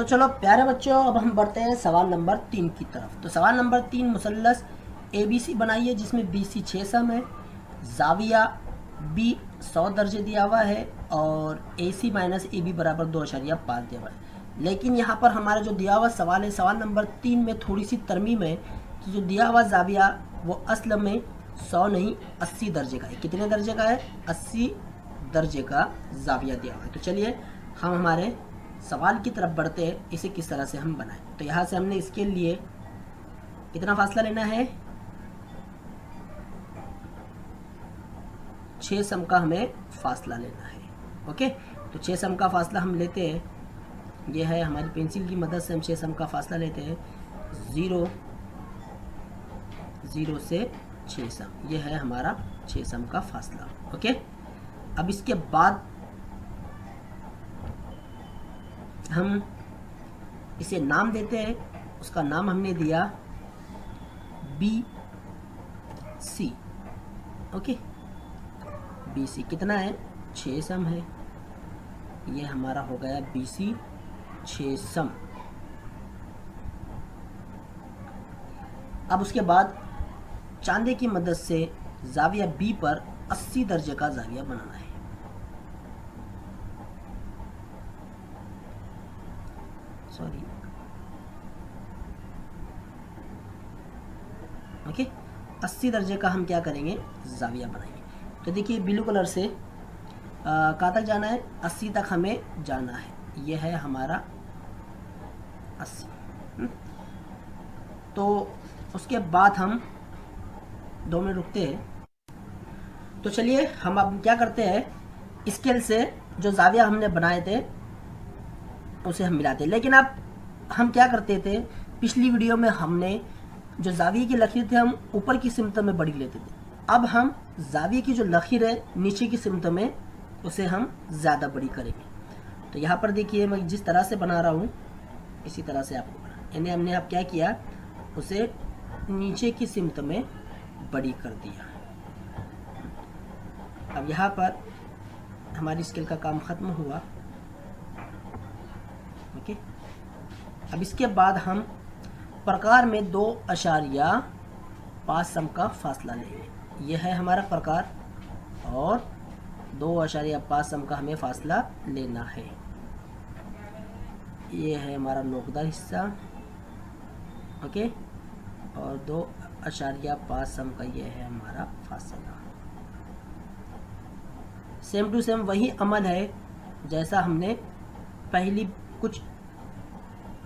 तो चलो प्यारे बच्चों, अब हम बढ़ते हैं सवाल नंबर 3 की तरफ। तो सवाल नंबर 3, मुसल्लस ABC बनाइए जिसमें BC 6 सम है, जाविया B 100 दर्जे दिया हुआ है और AC माइनस AB बराबर 2.5 दिया हुआ है। लेकिन यहाँ पर हमारा जो दिया हुआ सवाल है, सवाल नंबर 3 में थोड़ी सी तरमीम है कि जो दिया हुआ जाविया वो असल में 100 नहीं 80 दर्जे का है। कितने दर्जे का है? 80 दर्जे का जाविया दिया हुआ है। तो चलिए हम हमारे सवाल की तरफ बढ़ते हैं, इसे किस तरह से हम बनाएं। तो यहाँ से हमने इसके लिए कितना फासला लेना है? 6 सम का हमें फासला लेना है। ओके, तो 6 सम का फासला हम लेते हैं। ये है हमारी पेंसिल की मदद से हम 6 सम का फासला लेते हैं। 0 0 से 6 सम, ये है हमारा 6 सम का फासला। ओके, अब इसके बाद हम इसे नाम देते हैं। उसका नाम हमने दिया BC। ओके, BC कितना है? 6 सम है। ये हमारा हो गया BC 6 सम। अब उसके बाद चांदे की मदद से जाविया B पर 80 दर्जे का जाविया बनाना है। सॉरी, ओके, 80 दर्जे का हम क्या करेंगे? जाविया बनाएंगे। तो देखिए ब्लू कलर से कहाँ तक जाना है? 80 तक हमें जाना है। ये है हमारा 80। तो उसके बाद हम 2 मिनट रुकते हैं। तो चलिए हम अब क्या करते हैं, स्केल से जो जाविया हमने बनाए थे उसे हम मिलाते हैं। लेकिन अब हम क्या करते थे, पिछली वीडियो में हमने जो जाविये की लकीर थे हम ऊपर की सिमत में बड़ी लेते थे। अब हम जाविये की जो लकीर है नीचे की सिमत में, उसे हम ज़्यादा बड़ी करेंगे। तो यहाँ पर देखिए मैं जिस तरह से बना रहा हूँ इसी तरह से आपको बना, यानी हमने अब क्या किया, उसे नीचे की सिमत में बड़ी कर दिया। अब यहाँ पर हमारी स्केल का काम ख़त्म हुआ। ओके, अब इसके बाद हम प्रकार में 2.5 सम का फासला लेंगे। यह है हमारा प्रकार और 2.5 सम का हमें फासला लेना है। ये है हमारा नोकदार हिस्सा। ओके, और 2.5 सम का ये है हमारा फासला। सेम टू सेम वही अमल है जैसा हमने पहली कुछ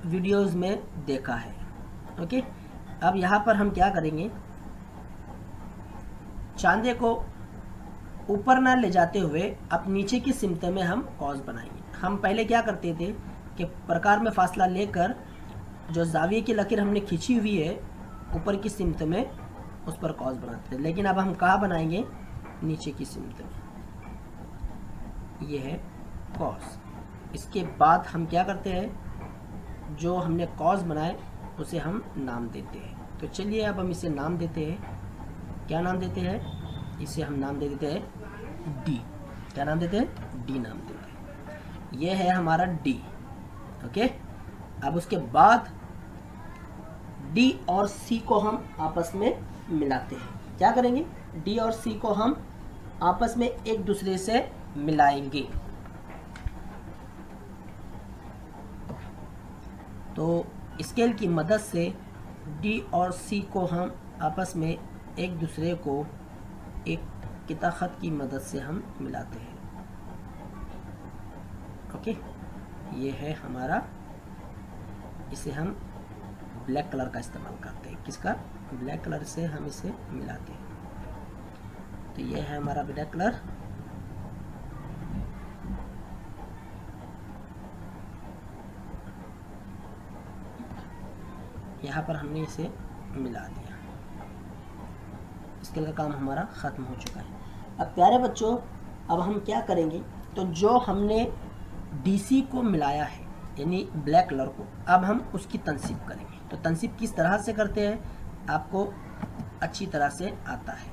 वीडियोस में देखा है। ओके, अब यहाँ पर हम क्या करेंगे, चांदे को ऊपर ना ले जाते हुए अब नीचे की सिमत में हम कॉस बनाएंगे। हम पहले क्या करते थे कि प्रकार में फासला लेकर जो जाविये की लकीर हमने खींची हुई है ऊपर की सिमत में, उस पर कॉस बनाते थे। लेकिन अब हम कहाँ बनाएंगे? नीचे की सिमत में। ये है कॉस। इसके बाद हम क्या करते हैं, जो हमने कॉस बनाए उसे हम नाम देते हैं। तो चलिए अब हम इसे नाम देते हैं। क्या नाम देते हैं? इसे हम नाम दे देते हैं D। क्या नाम देते हैं? D नाम देते हैं। ये है हमारा D। ओके, अब उसके बाद D और C को हम आपस में मिलाते हैं। क्या करेंगे? D और C को हम आपस में एक दूसरे से मिलाएंगे। तो स्केल की मदद से D और C को हम आपस में एक दूसरे को एक किताखत की मदद से हम मिलाते हैं। ओके, ये है हमारा, इसे हम ब्लैक कलर का इस्तेमाल करते हैं। किसका? ब्लैक कलर से हम इसे मिलाते हैं। तो ये है हमारा ब्लैक कलर। यहाँ पर हमने इसे मिला दिया। स्केल का काम हमारा ख़त्म हो चुका है। अब प्यारे बच्चों, अब हम क्या करेंगे, तो जो हमने DC को मिलाया है यानी ब्लैक कलर को, अब हम उसकी तनसीब करेंगे। तो तनसीब किस तरह से करते हैं आपको अच्छी तरह से आता है।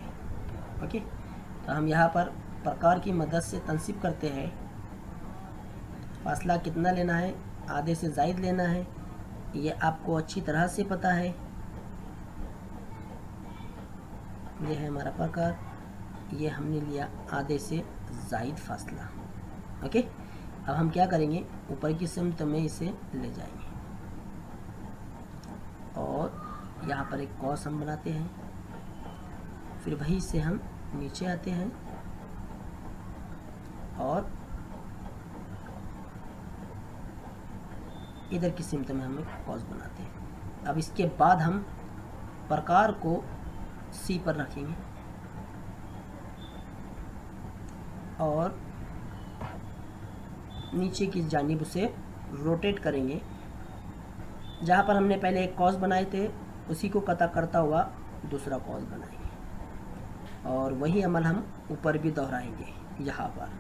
ओके, तो हम यहाँ पर प्रकार की मदद से तनसीब करते हैं। फासला कितना लेना है? आधे से ज़ायद लेना है, ये आपको अच्छी तरह से पता है। ये है हमारा प्रकार, ये हमने लिया आधे से ज़ायद फासला। ओके, अब हम क्या करेंगे, ऊपर की सिमत में इसे ले जाएंगे और यहाँ पर एक कॉस हम बनाते हैं, फिर वहीं से हम नीचे आते हैं और इधर की सिमत में हम एक कॉस बनाते हैं। अब इसके बाद हम प्रकार को सी पर रखेंगे और नीचे की जानिब उसे रोटेट करेंगे। जहाँ पर हमने पहले एक कॉस बनाए थे उसी को कता करता हुआ दूसरा कॉस बनाएंगे और वही अमल हम ऊपर भी दोहराएंगे। यहाँ पर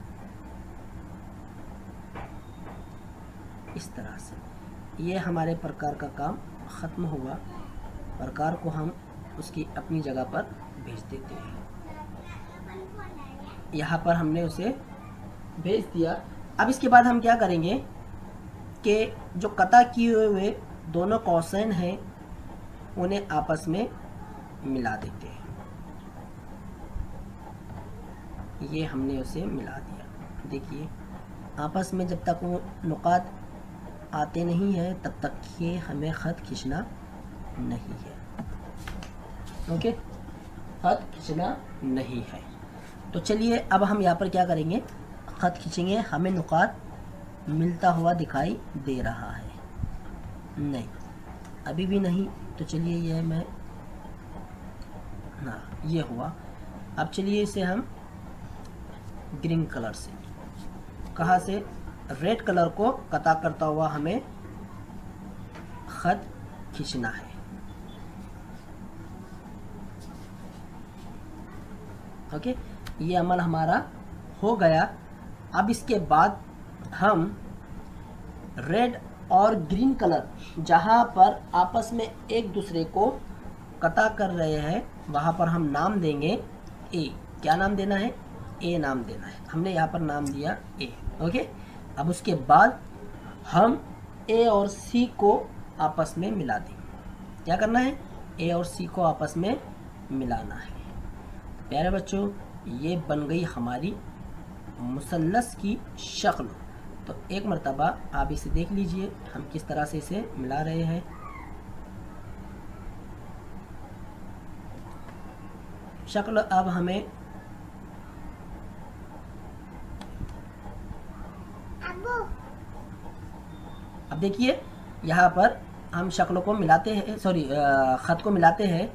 इस तरह से ये हमारे प्रकार का काम ख़त्म हुआ। प्रकार को हम उसकी अपनी जगह पर भेज देते हैं। यहाँ पर हमने उसे भेज दिया। अब इसके बाद हम क्या करेंगे कि जो कता किए हुए दोनों कौसैन हैं उन्हें आपस में मिला देते हैं। ये हमने उसे मिला दिया। देखिए आपस में जब तक वो नुकात आते नहीं हैं तब तक ये हमें ख़त खींचना नहीं है। ओके, ख़त खींचना नहीं है। तो चलिए अब हम यहाँ पर क्या करेंगे, ख़त खींचेंगे। हमें नुकात मिलता हुआ दिखाई दे रहा है, नहीं अभी भी नहीं। तो चलिए ये मैं ना ये हुआ। अब चलिए इसे हम ग्रीन कलर से, कहाँ से, रेड कलर को कता करता हुआ हमें ख़त खींचना है। ओके, ये अमल हमारा हो गया। अब इसके बाद हम रेड और ग्रीन कलर जहाँ पर आपस में एक दूसरे को कता कर रहे हैं वहाँ पर हम नाम देंगे ए। क्या नाम देना है, ए नाम देना है। हमने यहाँ पर नाम दिया ए। ओके, अब उसके बाद हम ए और सी को आपस में मिला देंगे। क्या करना है, ए और सी को आपस में मिलाना है। प्यारे बच्चों, ये बन गई हमारी मुसल्लस की शक्ल। तो एक मरतबा आप इसे देख लीजिए हम किस तरह से इसे मिला रहे हैं। शक्ल अब हमें अब देखिए यहाँ पर हम शक्लों को मिलाते हैं, सॉरी ख़त को मिलाते हैं।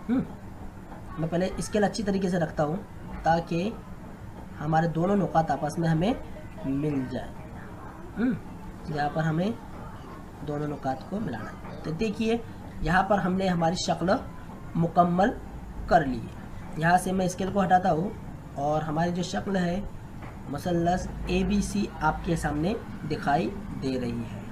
मैं पहले स्केल अच्छी तरीके से रखता हूँ ताकि हमारे दोनों नुकात आपस में हमें मिल जाए। यहाँ पर हमें दोनों नुकात को मिलाना है। तो देखिए यहाँ पर हमने हमारी शक्ल मुकम्मल कर ली है। यहाँ से मैं स्केल को हटाता हूँ और हमारी जो शक्ल है मुसल्लस ABC आपके सामने दिखाई दे रही है।